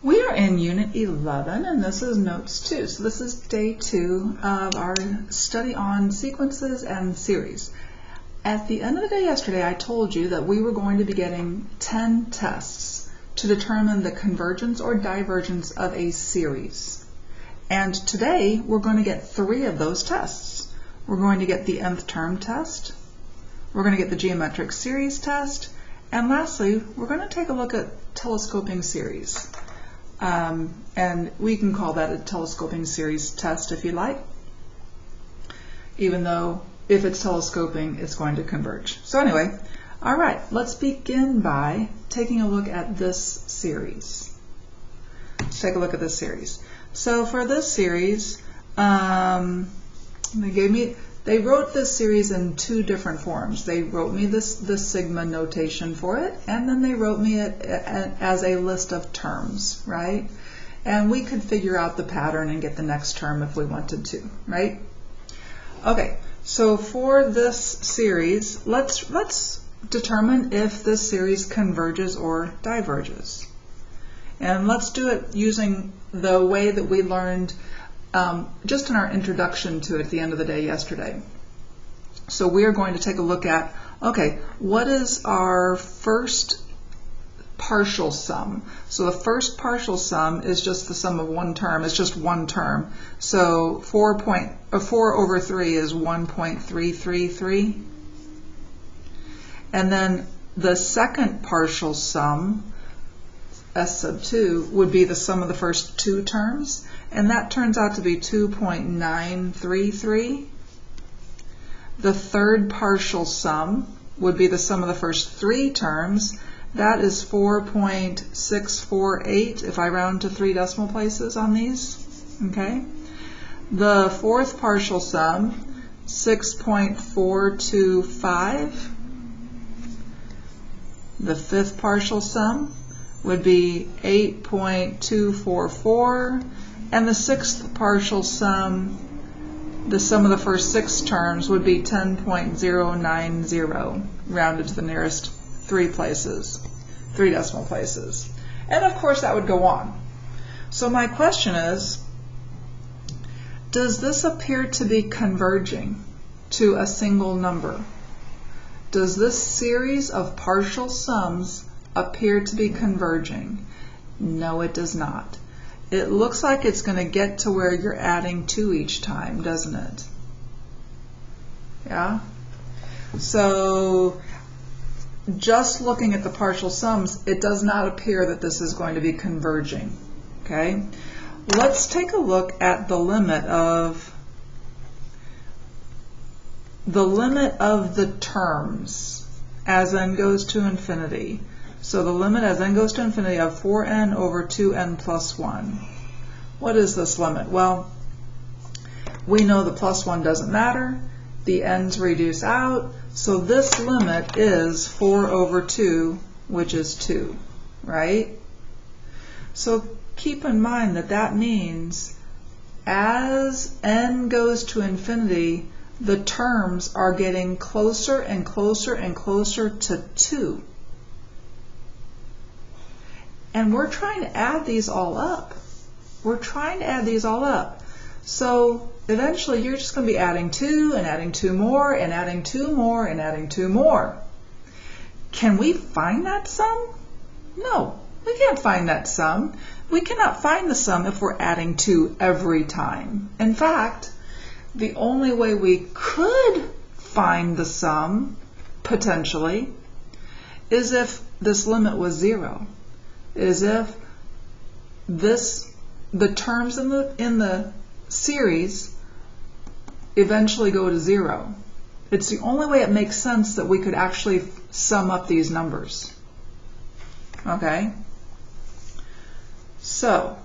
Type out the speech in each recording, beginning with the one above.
We are in Unit 11, and this is Notes 2. So this is Day 2 of our study on sequences and series. At the end of the day yesterday, I told you that we were going to be getting 10 tests to determine the convergence or divergence of a series. And today, we're going to get 3 of those tests. We're going to get the Nth Term Test, we're going to get the Geometric Series Test, and lastly, we're going to take a look at telescoping series. And we can call that a telescoping series test if you like, even though if it's telescoping, it's going to converge. So anyway, all right, let's begin by taking a look at this series. Let's take a look at this series. So for this series, they wrote this series in 2 different forms. They wrote me the sigma notation for it, and then they wrote me it as a list of terms, right? And we could figure out the pattern and get the next term if we wanted to, right? Okay, so for this series, let's determine if this series converges or diverges. And let's do it using the way that we learned just in our introduction to it at the end of the day yesterday. So we are going to take a look at, okay, what is our first partial sum? So the first partial sum is just the sum of one term. It's just one term. So 4 over 3 is 1.333. And then the second partial sum, S sub 2, would be the sum of the first 2 terms, and that turns out to be 2.933. The third partial sum would be the sum of the first 3 terms. That is 4.648 if I round to 3 decimal places on these. Okay. The fourth partial sum, 6.425. The fifth partial sum would be 8.244, and the sixth partial sum, the sum of the first 6 terms, would be 10.090, rounded to the nearest 3 decimal places. And of course that would go on. So my question is, does this appear to be converging to a single number? Does this series of partial sums appear to be converging? No, it does not. It looks like it's going to get to where you're adding 2 each time, doesn't it? Yeah? So just looking at the partial sums, it does not appear that this is going to be converging. Okay? Let's take a look at the limit of the terms as n goes to infinity. So the limit as n goes to infinity of 4n over 2n plus 1. What is this limit? Well, we know the plus 1 doesn't matter. The n's reduce out. So this limit is 4 over 2, which is 2, right? So keep in mind that that means as n goes to infinity, the terms are getting closer and closer and closer to 2. And we're trying to add these all up. We're trying to add these all up. So eventually you're just going to be adding 2 and adding 2 more and adding 2 more and adding 2 more. Can we find that sum? No, we can't find that sum. We cannot find the sum if we're adding 2 every time. In fact, the only way we could find the sum, potentially, is if this limit was 0. Is if the terms in the series eventually go to 0. It's the only way it makes sense that we could actually sum up these numbers. Okay? So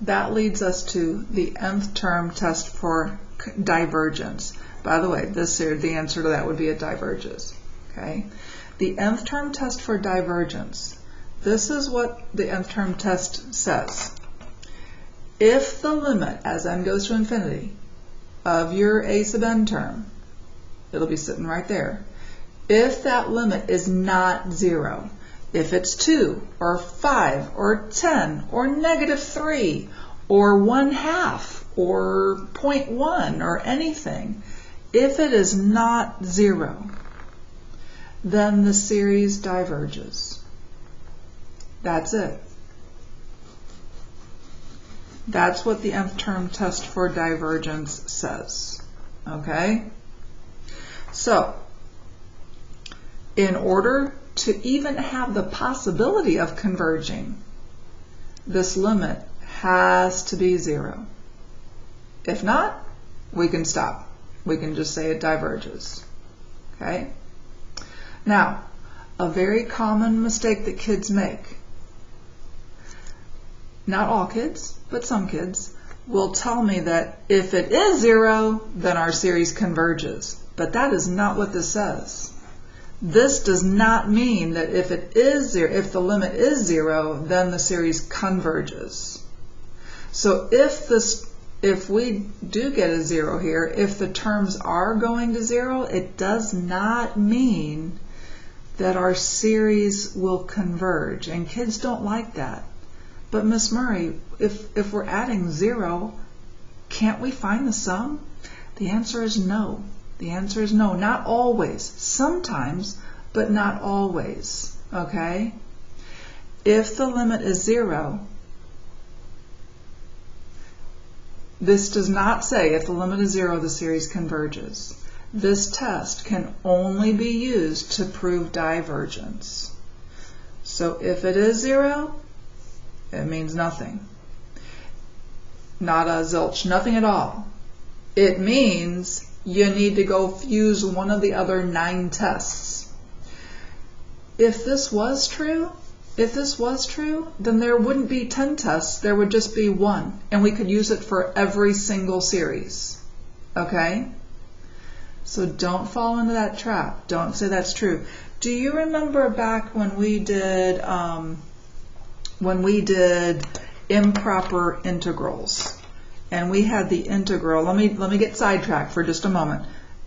that leads us to the nth term test for divergence. By the way, the answer to that would be it diverges. Okay? The nth term test for divergence. This is what the nth term test says. If the limit as n goes to infinity of your a sub n term, it'll be sitting right there. If that limit is not 0, If it's 2 or 5 or 10 or -3 or 1/2 or 0.1 or anything, if it is not 0, then the series diverges. That's it. That's what the nth term test for divergence says. Okay? So, in order to even have the possibility of converging, this limit has to be 0. If not, we can stop. We can just say it diverges. Okay? Now, a very common mistake that kids make, not all kids, but some kids, will tell me that if it is 0, then our series converges. But that is not what this says. This does not mean that if it is 0, if the limit is 0, then the series converges. So if we do get a 0 here, if the terms are going to 0, it does not mean that our series will converge. And kids don't like that. But Miss Murray, if we're adding 0, can't we find the sum? The answer is no. The answer is no. Not always. Sometimes, but not always. Okay? If the limit is 0, this does not say if the limit is 0, the series converges. This test can only be used to prove divergence. So if it is 0, it means nothing. Not a zilch, nothing at all. It means you need to go use one of the other 9 tests. If this was true, then there wouldn't be 10 tests, there would just be 1, and we could use it for every single series. Okay? So don't fall into that trap. Don't say that's true. Do you remember back when we did improper integrals? And we had the integral, let me get sidetracked for just a moment.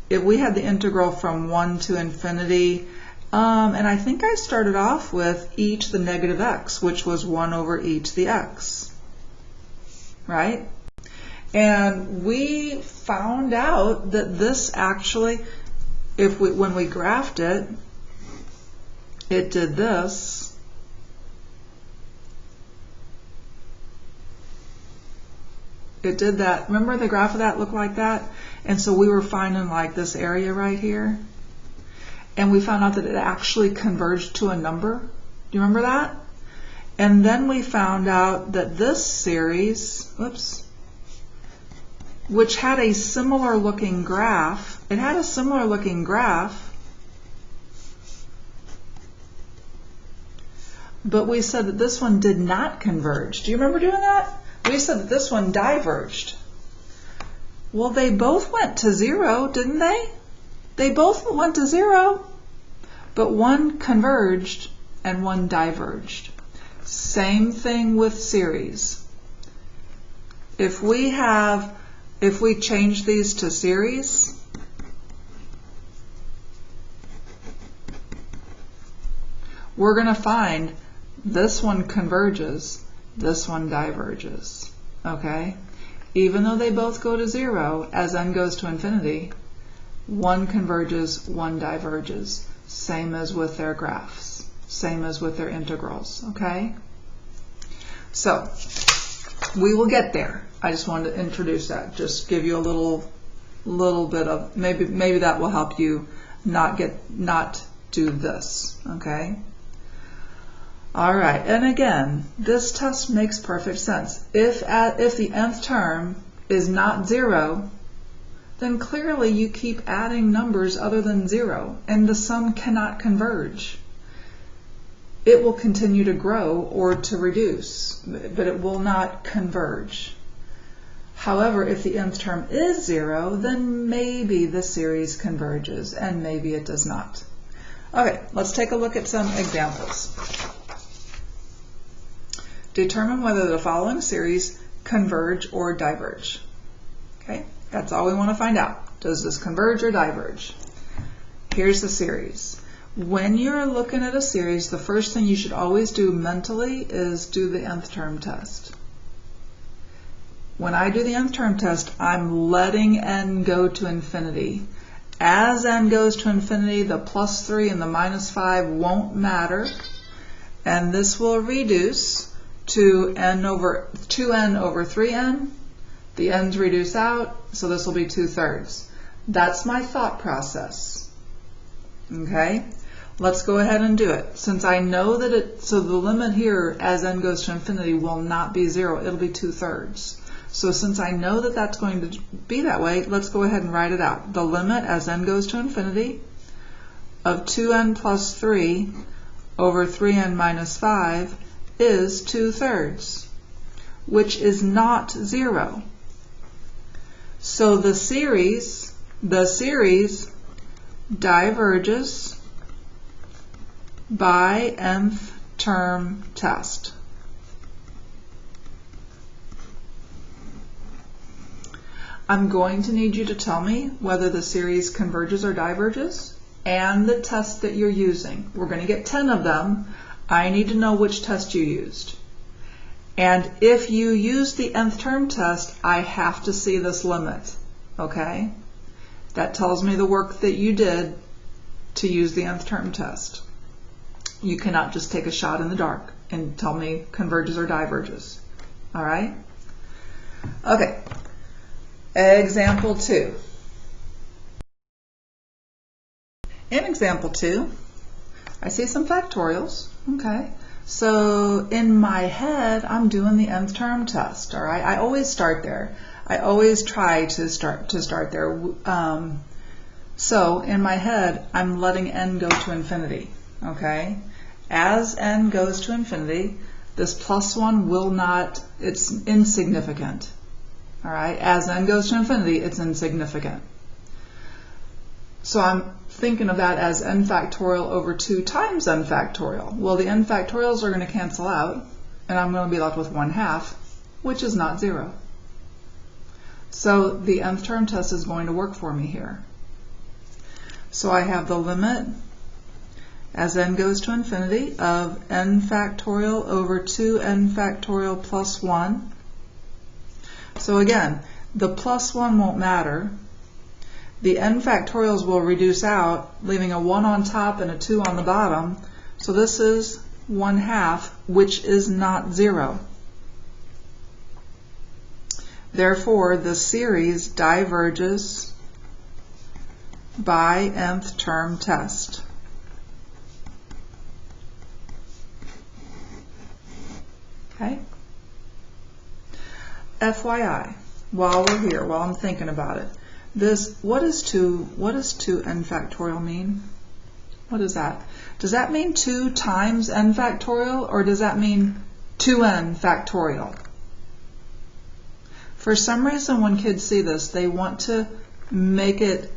We had the integral from 1 to infinity, and I think I started off with e to the negative x, which was 1 over e to the x, right? And we found out that this actually, when we graphed it, it did this. It did that. Remember the graph of that looked like that? And so we were finding like this area right here. And we found out that it actually converged to a number. Do you remember that? And then we found out that this series, which had a similar looking graph, it had a similar looking graph, but we said that this one did not converge. Do you remember doing that? We said that this one diverged. Well, they both went to 0, didn't they? They both went to 0, but one converged and one diverged. Same thing with series. If we change these to series, we're going to find this one converges, this one diverges, okay? Even though they both go to 0, as n goes to infinity, one converges, one diverges. Same as with their graphs, same as with their integrals, okay? So, we will get there. I just wanted to introduce that, just give you a little bit of, maybe that will help you not do this, okay? All right, and again, this test makes perfect sense. If the nth term is not 0, then clearly you keep adding numbers other than 0, and the sum cannot converge. It will continue to grow or to reduce, but it will not converge. However, if the nth term is 0, then maybe the series converges, and maybe it does not. Okay, let's take a look at some examples. Determine whether the following series converge or diverge. Okay, that's all we want to find out. Does this converge or diverge? Here's the series. When you're looking at a series, the first thing you should always do mentally is do the nth term test. When I do the nth term test, I'm letting n go to infinity. As n goes to infinity, the plus 3 and the minus 5 won't matter, and this will reduce to 2n over 3n. The n's reduce out, so this will be 2/3. That's my thought process. Okay? Let's go ahead and do it. Since I know that so the limit here as n goes to infinity will not be 0, it'll be 2/3. So since I know that that's going to be that way, let's go ahead and write it out. The limit as n goes to infinity of 2n plus 3 over 3n minus 5 is 2/3, which is not 0. So the series diverges by nth term test. I'm going to need you to tell me whether the series converges or diverges and the test that you're using. We're going to get 10 of them. I need to know which test you used. And if you use the nth term test, I have to see this limit. Okay? That tells me the work that you did to use the nth term test. You cannot just take a shot in the dark and tell me converges or diverges. All right? Okay. Example 2. In example 2, I see some factorials. Okay. So in my head, I'm doing the nth term test. All right. I always start there. I always try to start there. So in my head, I'm letting n go to infinity. Okay. As n goes to infinity, this plus 1 will not, it's insignificant. All right, as n goes to infinity, it's insignificant. So I'm thinking of that as n factorial over 2 times n factorial. Well, the n factorials are going to cancel out, and I'm going to be left with 1/2, which is not 0. So the nth term test is going to work for me here. So I have the limit as n goes to infinity of n factorial over 2n factorial plus 1. So again, the plus 1 won't matter. The n factorials will reduce out, leaving a 1 on top and a 2 on the bottom. So this is 1/2, which is not 0. Therefore, the series diverges by nth term test. Okay? FYI, while we're here, while I'm thinking about it, what does 2n factorial mean? What is that? Does that mean 2 times n factorial, or does that mean 2n factorial? For some reason, when kids see this, they want to make it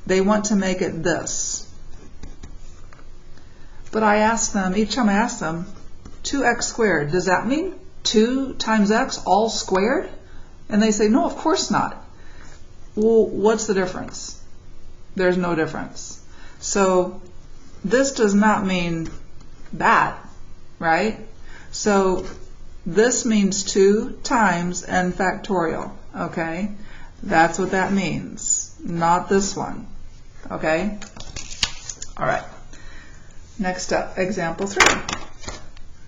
this. But I ask them, each time I ask them, 2x squared, does that mean 2 times x all squared? And they say, no, of course not. Well, what's the difference? There's no difference. So this does not mean that, right? So this means 2 times n factorial, okay? That's what that means, not this one, okay? All right. Next up, example 3.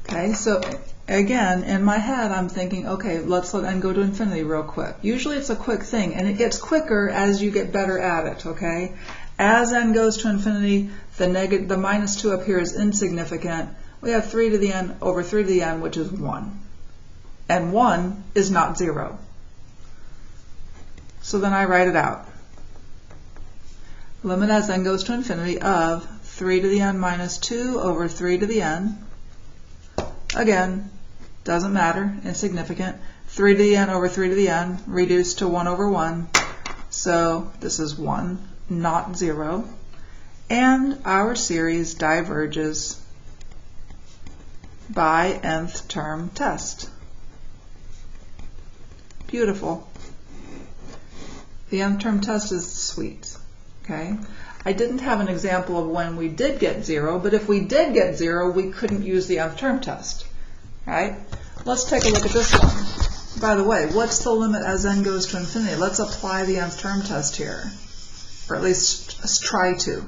Okay, so again, in my head, I'm thinking, okay, let's let n go to infinity real quick. Usually it's a quick thing, and it gets quicker as you get better at it, okay? As n goes to infinity, the minus 2 up here is insignificant. We have 3 to the n over 3 to the n, which is 1. And 1 is not 0. So then I write it out. Limit as n goes to infinity of 3 to the n minus 2 over 3 to the n. Again, doesn't matter, insignificant. 3 to the n over 3 to the n, reduced to 1 over 1. So this is 1, not 0. And our series diverges by nth term test. Beautiful. The nth term test is sweet. Okay. I didn't have an example of when we did get 0, but if we did get 0, we couldn't use the nth term test, right? Let's take a look at this one. By the way, what's the limit as n goes to infinity? Let's apply the nth term test here, or at least try to.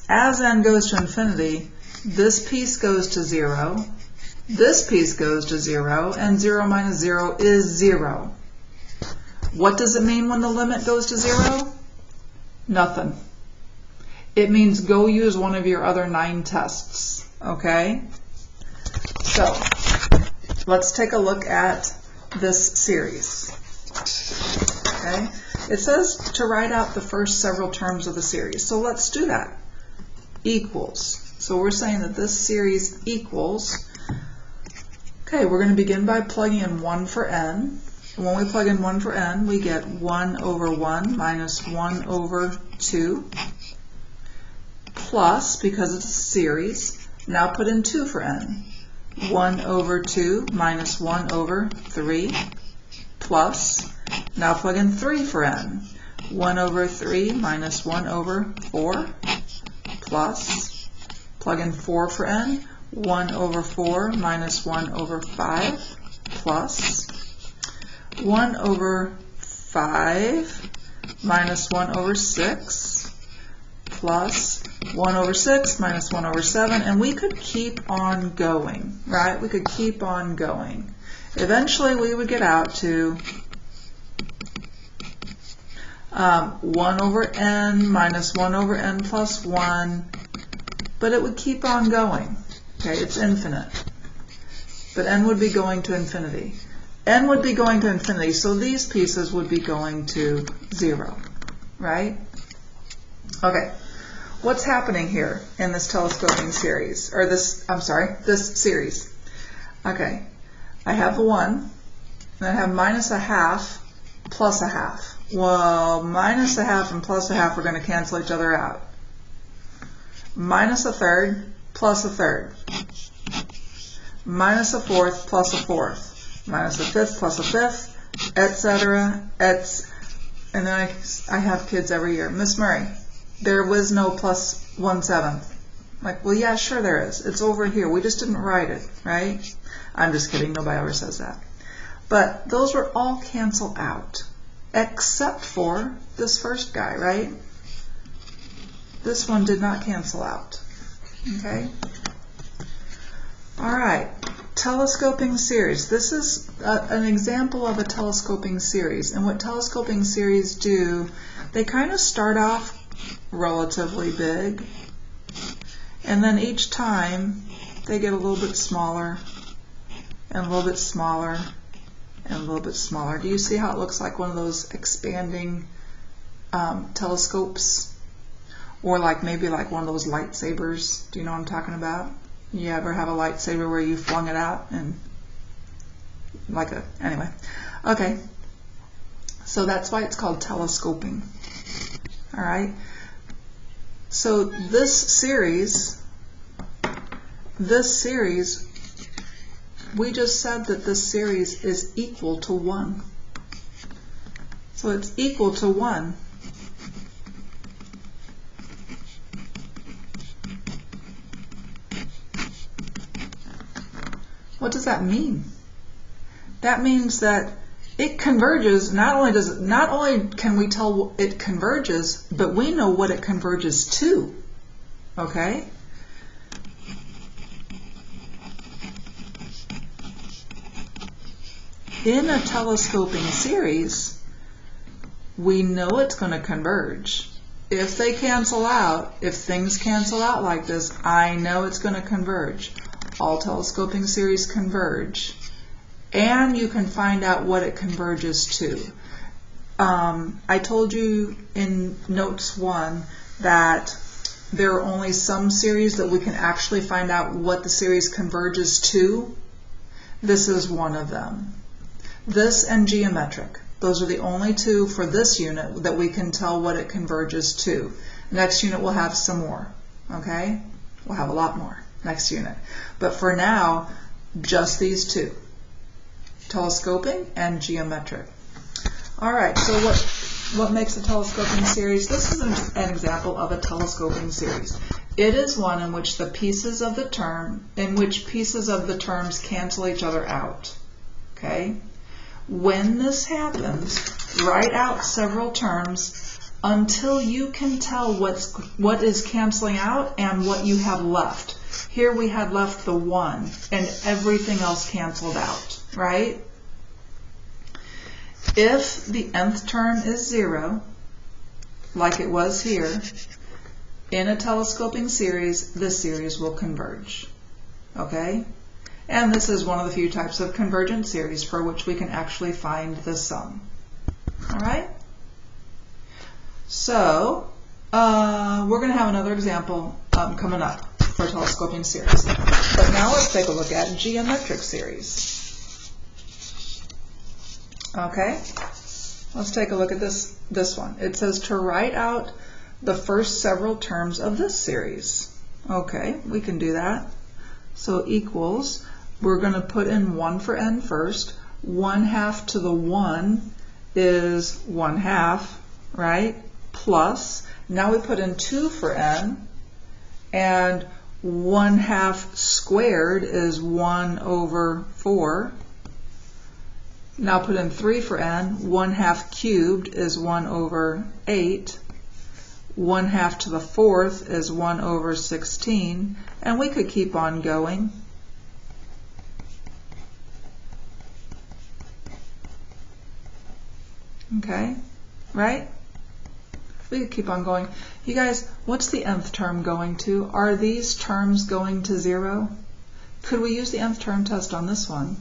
As n goes to infinity, this piece goes to 0, this piece goes to 0, and 0 minus 0 is 0. What does it mean when the limit goes to 0? Nothing. It means go use one of your other 9 tests, okay? So, let's take a look at this series, okay? It says to write out the first several terms of the series, so let's do that. Equals. So we're saying that this series equals, okay, we're going to begin by plugging in 1 for n. And when we plug in 1 for n, we get 1 over 1 minus 1 over 2. Plus, because it's a series, now put in 2 for n. 1 over 2 minus 1 over 3 plus, now plug in 3 for n. 1 over 3 minus 1 over 4 plus, plug in 4 for n. 1 over 4 minus 1 over 5 plus, 1 over 5 minus 1 over 6 plus 1 over 6 minus 1 over 7, and we could keep on going, right? We could keep on going. Eventually we would get out to 1 over n minus 1 over n plus 1, but it would keep on going. Okay, it's infinite. But n would be going to infinity. N would be going to infinity, so these pieces would be going to 0, right? Okay. What's happening here in this telescoping series, or this series? Okay, I have a 1, and I have minus a half plus a half. Well, minus a half and plus a half are going to cancel each other out. Minus a third plus a third. Minus a fourth plus a fourth. Minus a fifth plus a fifth, etc. And then I have kids every year. Miss Murray, there was no plus 1/7. Like, well, yeah, sure there is. It's over here. We just didn't write it, right? I'm just kidding. Nobody ever says that. But those were all canceled out, except for this first guy, right? This one did not cancel out. Okay? All right. Telescoping series. This is an example of a telescoping series. And what telescoping series do, they kind of start off relatively big, and then each time they get a little bit smaller and a little bit smaller and a little bit smaller. Do you see how it looks like one of those expanding telescopes, or like maybe like one of those lightsabers? Do you know what I'm talking about? You ever have a lightsaber where you flung it out and anyway. Okay, so that's why it's called telescoping. All right. So this series, we just said that this series is equal to 1. So it's equal to 1. What does that mean? That means that it converges. Not only can we tell it converges, but we know what it converges to. Okay? In a telescoping series, we know it's going to converge. If they cancel out, if things cancel out like this, I know it's going to converge. All telescoping series converge. And you can find out what it converges to. I told you in notes 1 that there are only some series that we can actually find out what the series converges to. This is one of them. This and geometric. Those are the only two for this unit that we can tell what it converges to. Next unit we'll have some more. Okay? We'll have a lot more next unit. But for now, just these two. Telescoping and geometric. All right, so What makes a telescoping series? This is an example of a telescoping series. It is one in which pieces of the terms cancel each other out. Okay? When this happens, write out several terms until you can tell what is canceling out and what you have left. Here we had left the 1 and everything else canceled out, right? If the nth term is 0, like it was here, in a telescoping series, the series will converge. Okay? And this is one of the few types of convergent series for which we can actually find the sum. All right? So, we're going to have another example coming up for a telescoping series. But now let's take a look at geometric series. Okay? Let's take a look at this one. It says to write out the first several terms of this series. Okay, we can do that. So equals, we're going to put in 1 for n first. 1/2 to the 1 is 1/2, right? Plus, now we put in 2 for n, and 1/2 squared is 1/4. Now put in 3 for n. 1/2 cubed is 1/8. 1/2 to the 4th is 1/16, and we could keep on going. Okay, right? We could keep on going. You guys, what's the nth term going to? Are these terms going to 0? Could we use the nth term test on this one?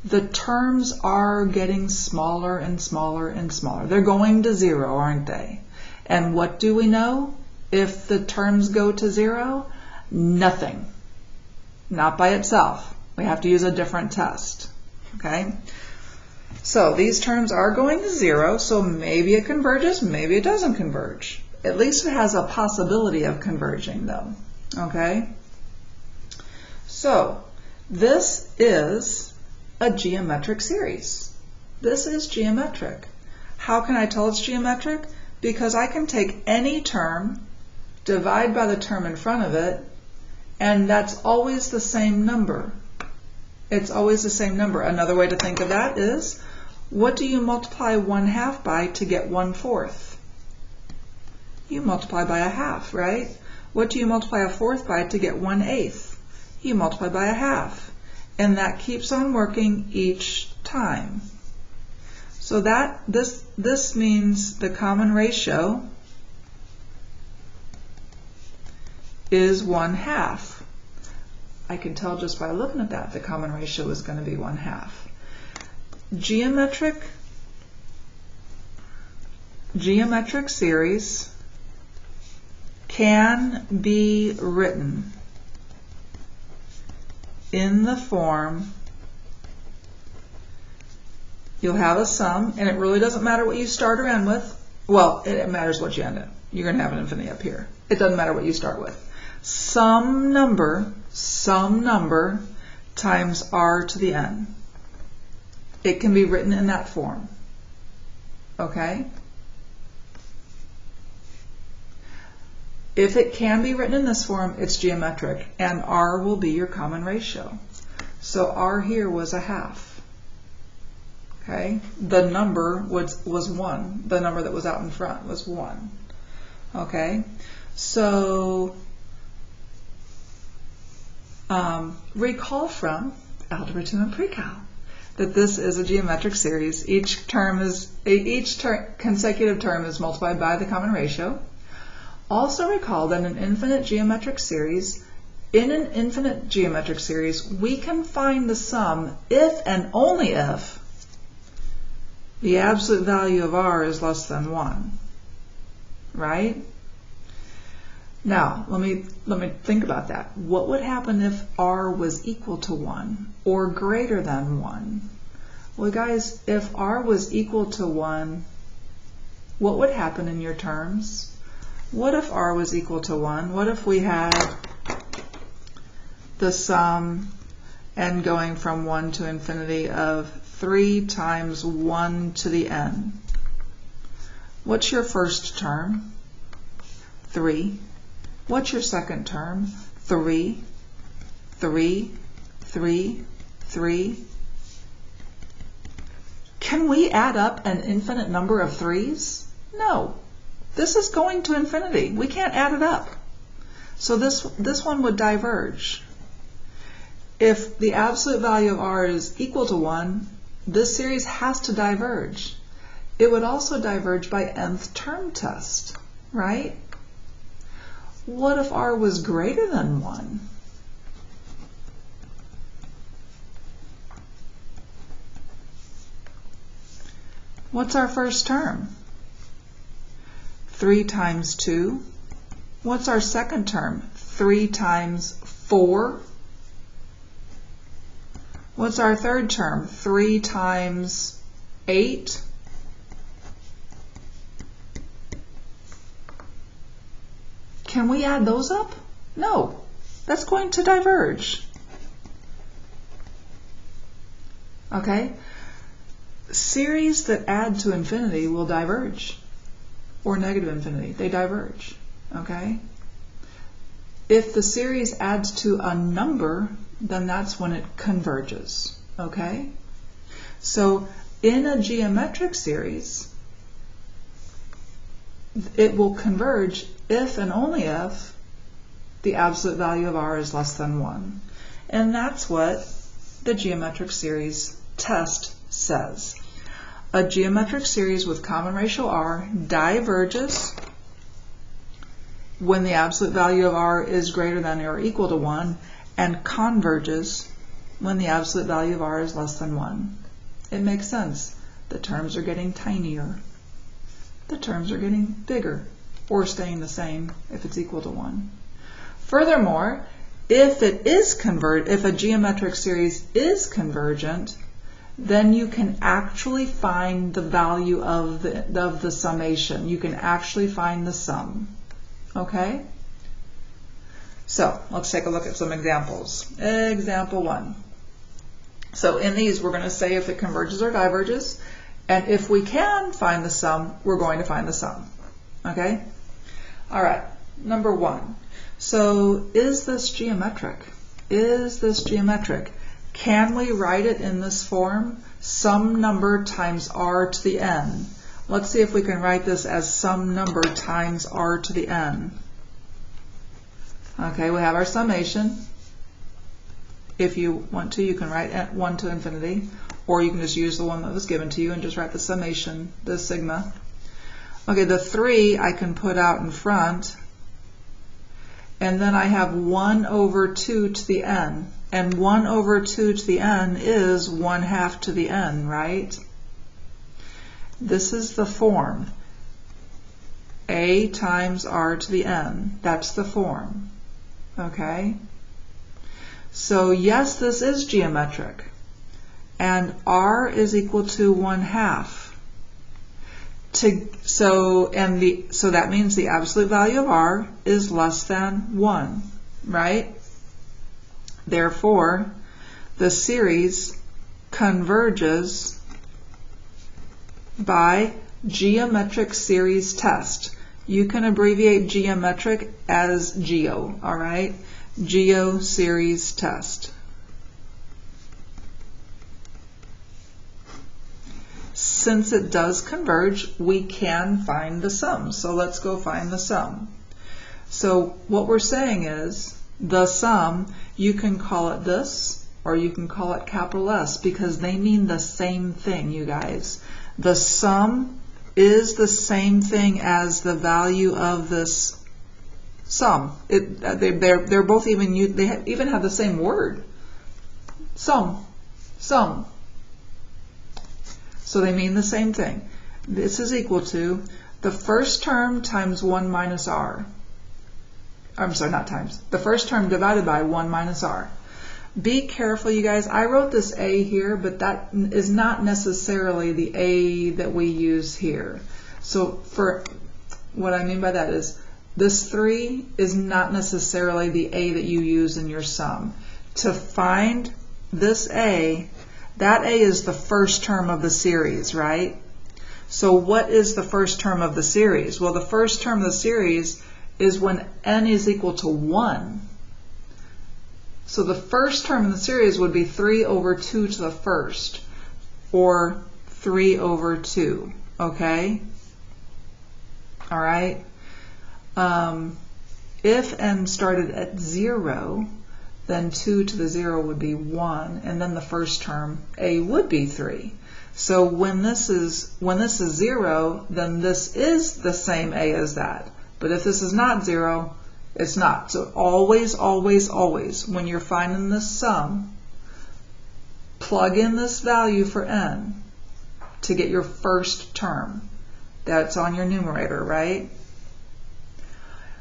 The terms are getting smaller and smaller and smaller. They're going to 0, aren't they? And what do we know? If the terms go to 0, nothing. Not by itself. We have to use a different test. Okay? So these terms are going to 0, so maybe it converges, maybe it doesn't converge. At least it has a possibility of converging though. Okay? So this is a geometric series. This is geometric. How can I tell it's geometric? Because I can take any term, divide by the term in front of it, and that's always the same number. It's always the same number. Another way to think of that is, what do you multiply 1/2 by to get 1/4? You multiply by 1/2, right? What do you multiply 1/4 by to get 1/8? You multiply by 1/2. And that keeps on working each time. So that this means the common ratio is 1/2. I can tell just by looking at that the common ratio is going to be 1/2. Geometric series can be written in the form, you'll have a sum, and it really doesn't matter what you start or end with. Well, it matters what you end at. You're going to have an infinity up here. It doesn't matter what you start with. Some number times r to the n. It can be written in that form. Okay? If it can be written in this form, it's geometric, and r will be your common ratio. So r here was 1/2. Okay? The number was 1. The number that was out in front was 1. Okay? So recall from Algebra 2 and Pre-Cal that this is a geometric series. Each consecutive term is multiplied by the common ratio. Also recall that in an infinite geometric series, we can find the sum if and only if the absolute value of r is less than 1. Right? Now, let me think about that. What would happen if r was equal to 1 or greater than 1? Well, guys, if r was equal to 1, what would happen in your terms? What if r was equal to 1? What if we had the sum n going from 1 to infinity of 3 times 1 to the n? What's your first term? 3. What's your second term? 3, 3, 3, 3. Can we add up an infinite number of 3's? No. This is going to infinity. We can't add it up. So this one would diverge. If the absolute value of r is equal to 1, this series has to diverge. It would also diverge by nth term test, right? What if r was greater than 1? What's our first term? 3 times 2. What's our second term? 3 times 4. What's our third term? 3 times 8. Can we add those up? No. That's going to diverge. Okay? Series that add to infinity will diverge. Or negative infinity. They diverge. Okay? If the series adds to a number, then that's when it converges. Okay? So in a geometric series, it will converge if and only if the absolute value of r is less than 1. And that's what the geometric series test says. A geometric series with common ratio r diverges when the absolute value of r is greater than or equal to 1, and converges when the absolute value of r is less than 1. It makes sense. The terms are getting tinier. The terms are getting bigger, or staying the same if it's equal to 1. Furthermore, if a geometric series is convergent, then you can actually find the value of the summation. You can actually find the sum. Okay? So let's take a look at some examples. Example 1. So in these, we're going to say if it converges or diverges, and if we can find the sum, we're going to find the sum. Okay? All right. Number 1. So is this geometric? Is this geometric? Can we write it in this form? Some number times r to the n. Let's see if we can write this as some number times r to the n. Okay, we have our summation. If you want to, you can write 1 to infinity, or you can just use the one that was given to you and just write the summation, the sigma. Okay, the 3 I can put out in front, and then I have 1 over 2 to the n. And 1 over 2 to the n is 1/2 to the n, right? This is the form. A times r to the n. That's the form. Okay? So yes, this is geometric. And r is equal to 1/2. So that means the absolute value of r is less than 1, right? Therefore, the series converges by geometric series test. You can abbreviate geometric as geo, all right? Geo series test. Since it does converge, we can find the sum. So let's go find the sum. So what we're saying is the sum, you can call it this, or you can call it capital S, because they mean the same thing, you guys. The sum is the same thing as the value of this sum. They're both even, they even have the same word. Sum. Sum. So they mean the same thing. This is equal to the first term times 1 minus r. I'm sorry, not times. The first term divided by 1 minus r. Be careful, you guys. I wrote this a here, but that is not necessarily the a that we use here. So for what I mean by that is this 3 is not necessarily the a that you use in your sum. To find this a, that a is the first term of the series, right? So what is the first term of the series? Well, the first term of the series is when n is equal to 1. So the first term in the series would be 3 over 2 to the first, or 3 over 2, okay? All right? If n started at 0, then 2 to the 0 would be 1, and then the first term, a, would be 3. So when this is 0, then this is the same a as that. But if this is not 0, it's not. So always, always, always, when you're finding this sum, plug in this value for n to get your first term. That's on your numerator, right?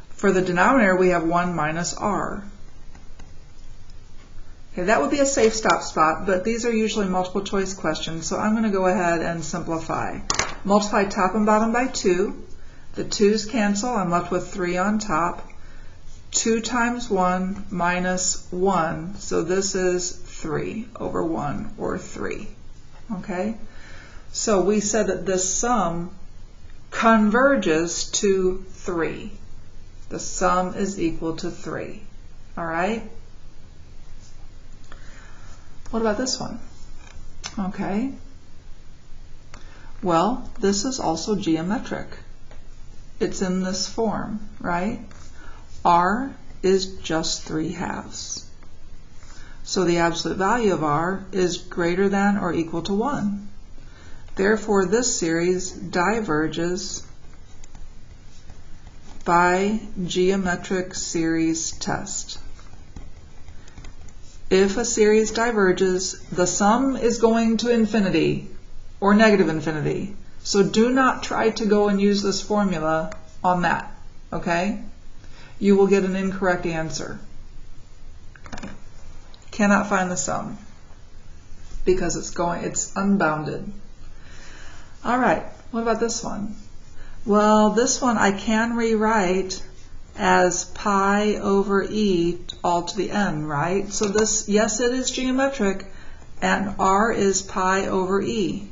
For the denominator, we have 1 minus r. Okay, that would be a safe stop spot, but these are usually multiple choice questions, so I'm going to go ahead and simplify. Multiply top and bottom by 2. The 2's cancel. I'm left with 3 on top. 2 times 1 minus 1, so this is 3 over 1, or 3. Okay? So we said that this sum converges to 3. The sum is equal to 3. All right? What about this one? Okay. Well, this is also geometric. It's in this form, right? R is just 3/2. So the absolute value of R is greater than or equal to 1. Therefore, this series diverges by geometric series test. If a series diverges, the sum is going to infinity or negative infinity. So do not try to go and use this formula on that, okay? You will get an incorrect answer. Cannot find the sum because it's unbounded. All right, what about this one? Well, this one I can rewrite as pi over e all to the n, right? So this, yes, it is geometric, and r is pi over e.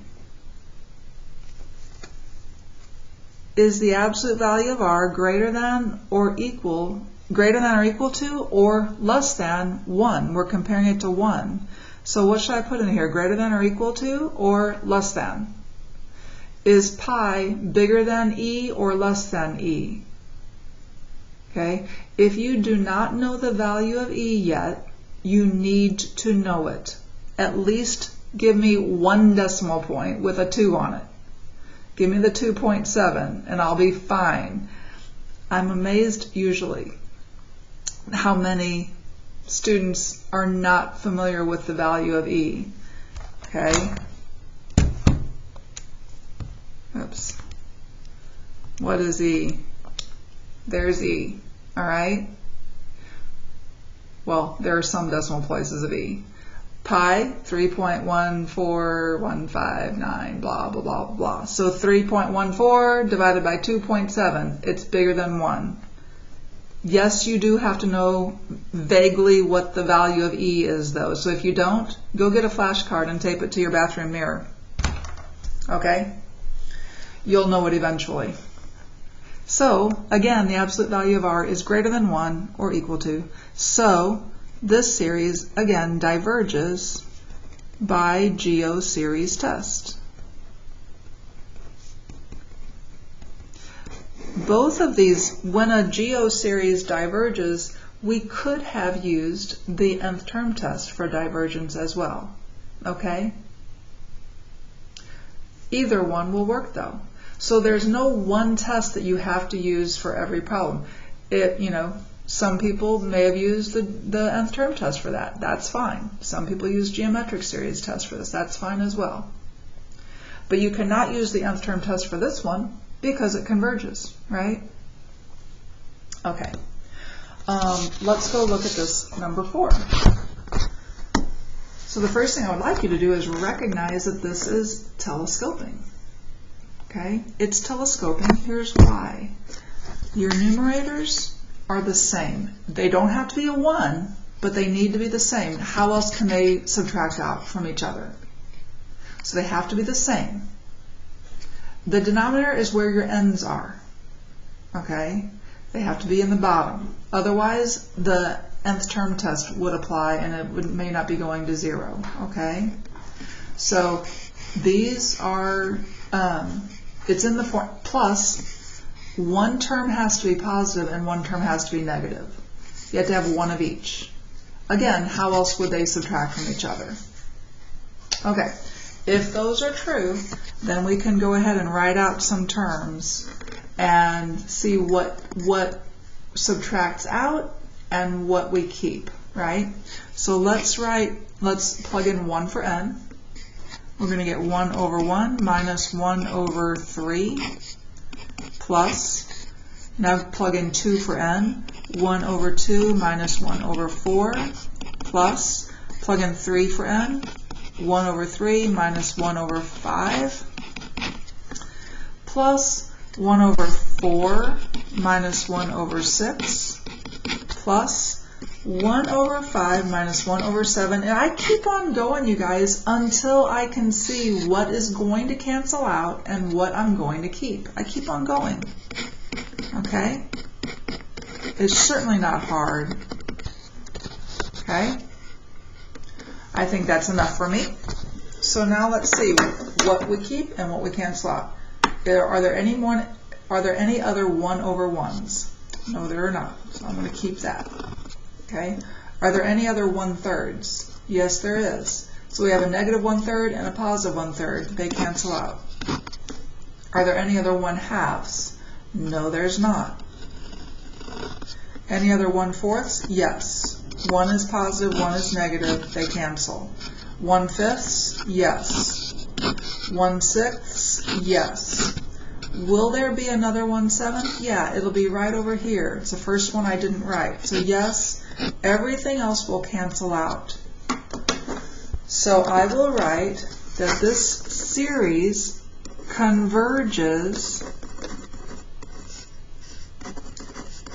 Is the absolute value of r greater than or equal to or less than 1? We're comparing it to 1. So what should I put in here? Greater than or equal to or less than? Is pi bigger than e or less than e? Okay, if you do not know the value of e yet, you need to know it. At least give me 1 decimal point with a 2 on it. Give me the 2.7 and I'll be fine. I'm amazed usually how many students are not familiar with the value of e. Okay. Oops. What is e? There's e. All right. Well, there are some decimal places of e. Pi, 3.14159, blah, blah, blah, blah. So 3.14 divided by 2.7, it's bigger than 1. Yes, you do have to know vaguely what the value of e is, though. So if you don't, go get a flashcard and tape it to your bathroom mirror. Okay? You'll know it eventually. So, again, the absolute value of r is greater than 1 or equal to. So, this series, again, diverges by geo-series test. Both of these, when a geo-series diverges, we could have used the nth term test for divergence as well. Okay? Either one will work, though. So there's no one test that you have to use for every problem. Some people may have used the nth term test for that. That's fine. Some people use geometric series test for this. That's fine as well. But you cannot use the nth term test for this one because it converges, right? Okay. Let's go look at this number 4. So the first thing I would like you to do is recognize that this is telescoping. Okay? It's telescoping. Here's why. Your numerators are the same. They don't have to be a 1, but they need to be the same. How else can they subtract out from each other? So they have to be the same. the denominator is where your n's are. Okay? They have to be in the bottom. Otherwise, the nth term test would apply and it may not be going to 0. Okay? So these are, it's in the form, plus one term has to be positive and one term has to be negative. You have to have one of each. Again, how else would they subtract from each other? Okay, if those are true, then we can go ahead and write out some terms and see what subtracts out and what we keep, right? So let's plug in 1 for n. We're going to get 1 over 1 minus 1 over 3 plus, now plug in 2 for n, 1 over 2 minus 1 over 4 plus, plug in 3 for n, 1 over 3 minus 1 over 5 plus 1 over 4 minus 1 over 6 plus 1 over 5 minus 1 over 7. And I keep on going, you guys, until I can see what is going to cancel out and what I'm going to keep. I keep on going. Okay? It's certainly not hard. Okay? I think that's enough for me. So now let's see what we keep and what we cancel out. Are there any other 1 over 1s? No, there are not. So I'm going to keep that. Okay. Are there any other 1/3s? Yes, there is. So we have a negative 1/3 and a positive 1/3. They cancel out. Are there any other 1/2s? No, there's not. Any other 1/4s? Yes. One is positive, one is negative. They cancel. 1/5? Yes. 1/6? Yes. Will there be another 1/7? Yeah, it'll be right over here. It's the first one I didn't write. So yes, everything else will cancel out. So I will write that this series converges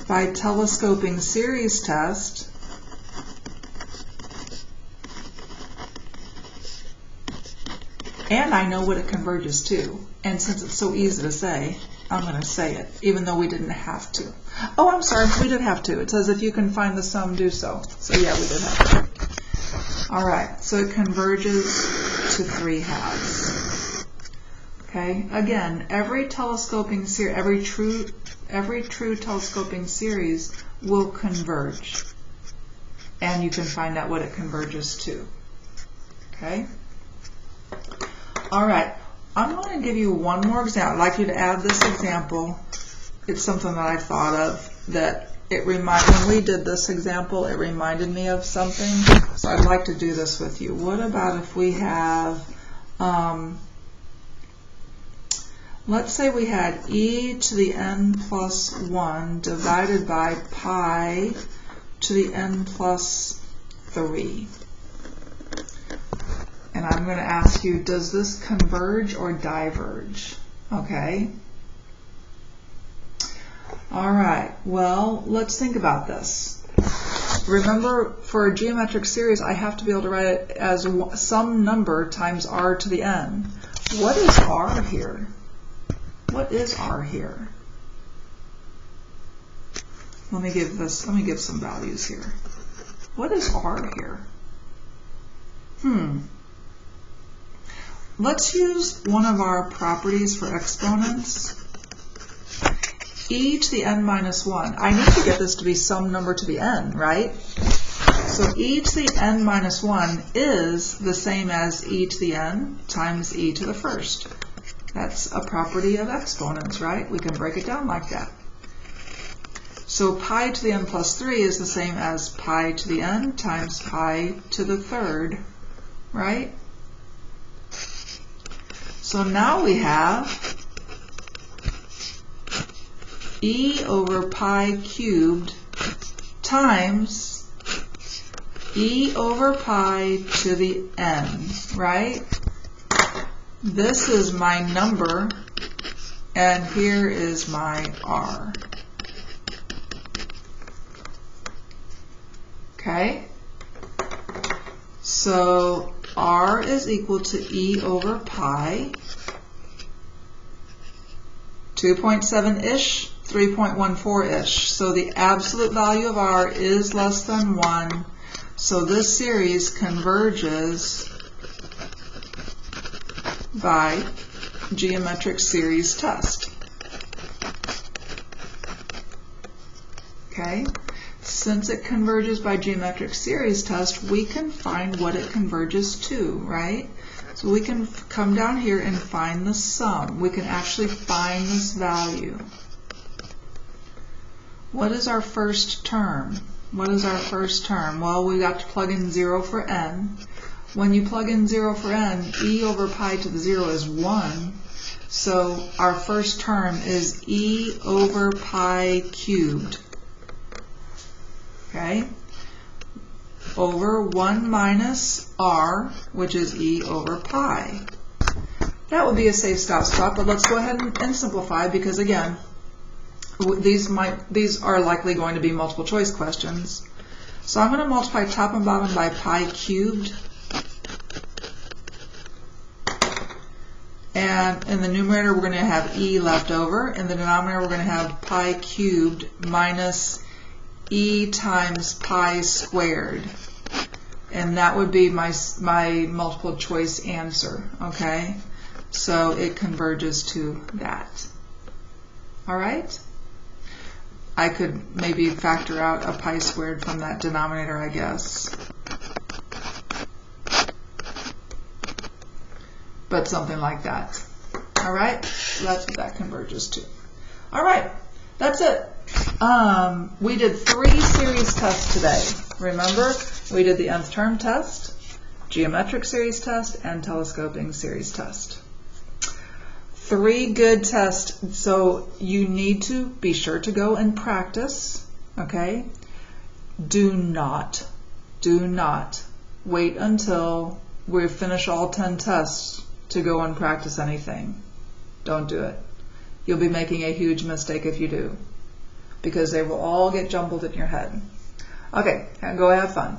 by telescoping series test and I know what it converges to. And since it's so easy to say, I'm going to say it, even though we didn't have to. Oh, I'm sorry, we did have to. It says if you can find the sum, do so. So yeah, we did have to. All right, so it converges to 3/2. Okay, again, every telescoping series, every true telescoping series will converge. And you can find out what it converges to. Okay? All right, I'm going to give you one more example. I'd like you to add this example. It's something that I thought of that when we did this example, it reminded me of something. So I'd like to do this with you. What about if we have, let's say we had e to the n plus 1 divided by pi to the n plus 3. And I'm going to ask you, does this converge or diverge? Okay. All right. Well, let's think about this. Remember, for a geometric series, I have to be able to write it as some number times r to the n. What is r here? What is r here? Let me give some values here. What is r here? Let's use one of our properties for exponents. E to the n minus 1. I need to get this to be some number to the n, right? So e to the n minus 1 is the same as e to the n times e to the first. That's a property of exponents, right? We can break it down like that. So pi to the n plus 3 is the same as pi to the n times pi to the third, right? So now we have e over pi cubed times e over pi to the n, right? This is my number, and here is my r. Okay? So r is equal to e over pi 2.7-ish, 3.14-ish. So the absolute value of r is less than 1. So this series converges by geometric series test. Okay? Since it converges by geometric series test, we can find what it converges to, right? So we can come down here and find the sum. We can actually find this value. What is our first term? What is our first term? Well, we got to plug in 0 for n. When you plug in 0 for n, e over pi to the 0 is 1. So our first term is e over pi cubed. Okay? Over 1 minus r, which is e over pi. That would be a safe spot, but let's go ahead and simplify, because again, these are likely going to be multiple choice questions. So I'm going to multiply top and bottom by pi cubed. And in the numerator, we're going to have e left over. In the denominator, we're going to have pi cubed minus e times pi squared. And that would be my multiple choice answer, okay? So it converges to that. All right? I could maybe factor out a pi squared from that denominator, I guess. But something like that. All right? So that's what that converges to. All right. That's it. We did 3 series tests today. Remember, we did the nth term test, geometric series test, and telescoping series test. 3 good tests, so you need to be sure to go and practice, okay? Do not wait until we finish all 10 tests to go and practice anything. Don't do it. You'll be making a huge mistake if you do, because they will all get jumbled in your head. Okay, go have fun.